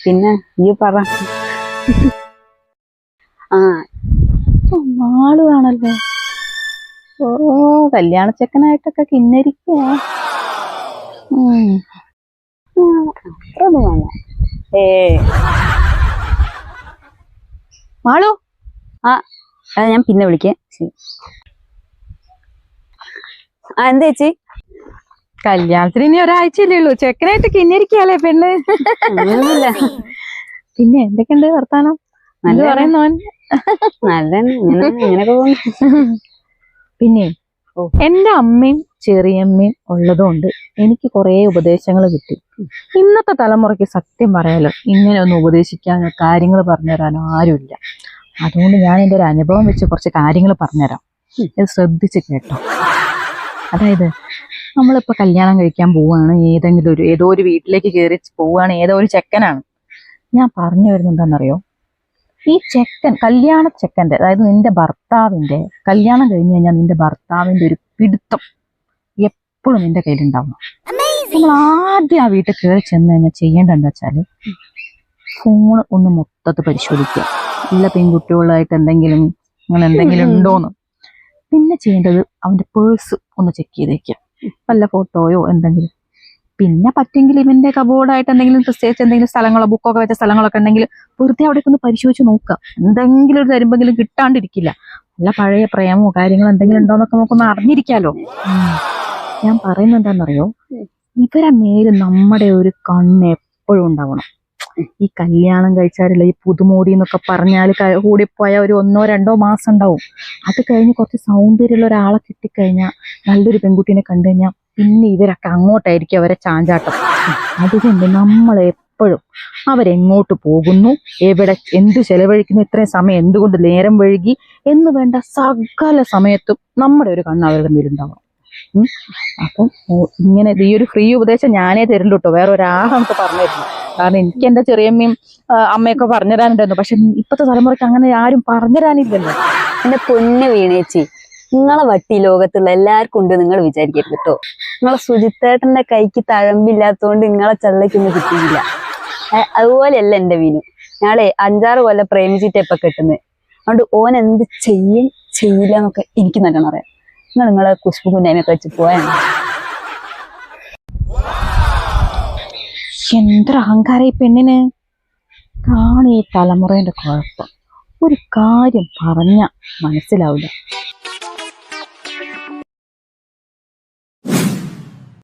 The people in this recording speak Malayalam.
പിന്നെ ഈ പറ. ആ ആളുവാണല്ലോ. ഓ, കല്യാണ ചെക്കനായിട്ടൊക്കെ കിന്നരിക്കുക. അത്രയൊന്നും വേണ്ട. മാളു, ആ ഞാൻ പിന്നെ വിളിക്കാം. ശരി. എന്താ ചേച്ചി? കല്യാണത്തിന് ഇനി ഒരാഴ്ചയല്ലേ ഉള്ളൂ, ചെക്കനായിട്ട് കിന്നരിക്കാല്ലേ പെണ്ണ്. അങ്ങനൊന്നുമില്ല. പിന്നെ എന്തൊക്കെയുണ്ട് വർത്താനം? നല്ല പറയുന്നവൻ ഇങ്ങനെയൊക്കെ പോകുന്നു. പിന്നെ എന്റെ അമ്മയും ചെറിയമ്മയും ഉള്ളതുകൊണ്ട് എനിക്ക് കുറെ ഉപദേശങ്ങൾ കിട്ടി. ഇന്നത്തെ തലമുറയ്ക്ക് സത്യം പറയാലോ ഇങ്ങനെ ഒന്ന് ഉപദേശിക്കാനോ കാര്യങ്ങൾ പറഞ്ഞുതരാനോ ആരുമില്ല. അതുകൊണ്ട് ഞാൻ എൻ്റെ ഒരു അനുഭവം വെച്ച് കുറച്ച് കാര്യങ്ങൾ പറഞ്ഞുതരാം. ഇത് ശ്രദ്ധിച്ച് കേട്ടോ. അതായത് നമ്മളിപ്പോൾ കല്യാണം കഴിക്കാൻ പോവുകയാണ്, ഏതോ ഒരു വീട്ടിലേക്ക് കയറി പോവുകയാണ്, ഏതോ ഒരു ചെക്കനാണ്. ഞാൻ പറഞ്ഞു വരുന്നത് എന്താണെന്നറിയോ? ഈ കല്യാണ ചെക്കൻ്റെ, അതായത് നിന്റെ ഭർത്താവിൻ്റെ കല്യാണം കഴിഞ്ഞ് കഴിഞ്ഞാൽ നിന്റെ ഭർത്താവിൻ്റെ ഒരു പിടുത്തം എപ്പോഴും നിന്റെ കയ്യിലുണ്ടാവണം. നമ്മൾ ആദ്യം ആ വീട്ടിൽ കയറി ചെന്ന് കഴിഞ്ഞാൽ ചെയ്യേണ്ടതെന്ന് വെച്ചാൽ ഫോൺ ഒന്ന് മൊത്തത്തിൽ പരിശോധിക്കുക. എല്ലാ പെൺകുട്ടികളായിട്ട് അങ്ങനെ എന്തെങ്കിലും ഉണ്ടോന്ന്. പിന്നെ ചെയ്യേണ്ടത് അവന്റെ പേഴ്സ് ഒന്ന് ചെക്ക് ചെയ്തേക്കുക, വല്ല ഫോട്ടോയോ എന്തെങ്കിലും. പിന്നെ പറ്റെങ്കിൽ ഇവന്റെ കബോർഡായിട്ട് എന്തെങ്കിലും പ്രത്യേകിച്ച് എന്തെങ്കിലും സ്ഥലങ്ങളോ ബുക്കൊക്കെ വെച്ച സ്ഥലങ്ങളൊക്കെ ഉണ്ടെങ്കിൽ വെറുതെ അവിടേക്ക് ഒന്ന് പരിശോധിച്ച് നോക്കുക. എന്തെങ്കിലും ഒരു തരുമ്പെങ്കിലും കിട്ടാണ്ടിരിക്കില്ല. നല്ല പഴയ പ്രേമോ കാര്യങ്ങളോ എന്തെങ്കിലും ഉണ്ടോന്നൊക്കെ നമുക്കൊന്ന് അറിഞ്ഞിരിക്കാലോ. ഞാൻ പറയുന്നത് എന്താണെന്നറിയോ? ഇവരെ മേല് നമ്മുടെ ഒരു കണ്ണ് എപ്പോഴും ഉണ്ടാവണം. ഈ കല്യാണം കഴിച്ചാലുള്ള ഈ പുതുമോടി എന്നൊക്കെ പറഞ്ഞാൽ കൂടിപ്പോയ ഒരു 1-2 മാസം ഉണ്ടാവും. അത് കഴിഞ്ഞ് കുറച്ച് സൗന്ദര്യമുള്ള ഒരാളെ കിട്ടിക്കഴിഞ്ഞാൽ, നല്ലൊരു പെൺകുട്ടീനെ കണ്ടു കഴിഞ്ഞാൽ പിന്നെ ഇവരൊക്കെ അങ്ങോട്ടായിരിക്കും അവരെ ചാഞ്ചാട്ടം. അതുകൊണ്ട് നമ്മളെപ്പോഴും അവരെങ്ങോട്ട് പോകുന്നു, എവിടെ എന്ത് ചെലവഴിക്കുന്നു, ഇത്രയും സമയം എന്തുകൊണ്ട് നേരം വഴുകി എന്ന് വേണ്ട സകല സമയത്തും നമ്മുടെ ഒരു കണ്ണ് അവരുടെ മേലുണ്ടാവണം. അപ്പം ഇങ്ങനെ ഈ ഒരു ഫ്രീ ഉപദേശം ഞാനേ തരുള്ളൂ കേട്ടോ, വേറെ ഒരാളും നമുക്ക് പറഞ്ഞു തരില്ല. കാരണം എനിക്ക് എൻ്റെ ചെറിയമ്മയും അമ്മയൊക്കെ പറഞ്ഞുതരാനുണ്ടായിരുന്നു. പക്ഷെ ഇപ്പോഴത്തെ തലമുറയ്ക്ക് അങ്ങനെ ആരും പറഞ്ഞുതരാനില്ലല്ലോ. എന്റെ പൊന്ന് വീണേച്ചി, നിങ്ങളെ വട്ടി ലോകത്തുള്ള എല്ലാവർക്കും ഉണ്ട് നിങ്ങൾ വിചാരിക്കരുത് കേട്ടോ. നിങ്ങളെ സുജിത്തേട്ടന്റെ കൈക്ക് തഴമ്പില്ലാത്തതുകൊണ്ട് നിങ്ങളെ ചള്ളക്കൊന്നും കിട്ടിയില്ല. അതുപോലെയല്ല എന്റെ വീണു. ഞങ്ങളെ 5-6 കൊല്ലം പ്രേമിച്ചിട്ട് ഇപ്പൊ കെട്ടുന്നത്. അതുകൊണ്ട് ഓൻ എന്ത് ചെയ്യില്ല എന്നൊക്കെ എനിക്ക് നല്ലോണം അറിയാം. നിങ്ങളെ കുഷ്പു കുഞ്ഞായ്മയൊക്കെ വെച്ച് പോയാണ്. എന്തൊരു അഹങ്കാരം ഈ പെണ്ണിന്. കാണി ഈ തലമുറേന്റെ കുഴപ്പം. ഒരു കാര്യം പറഞ്ഞ മനസ്സിലാവില്ല.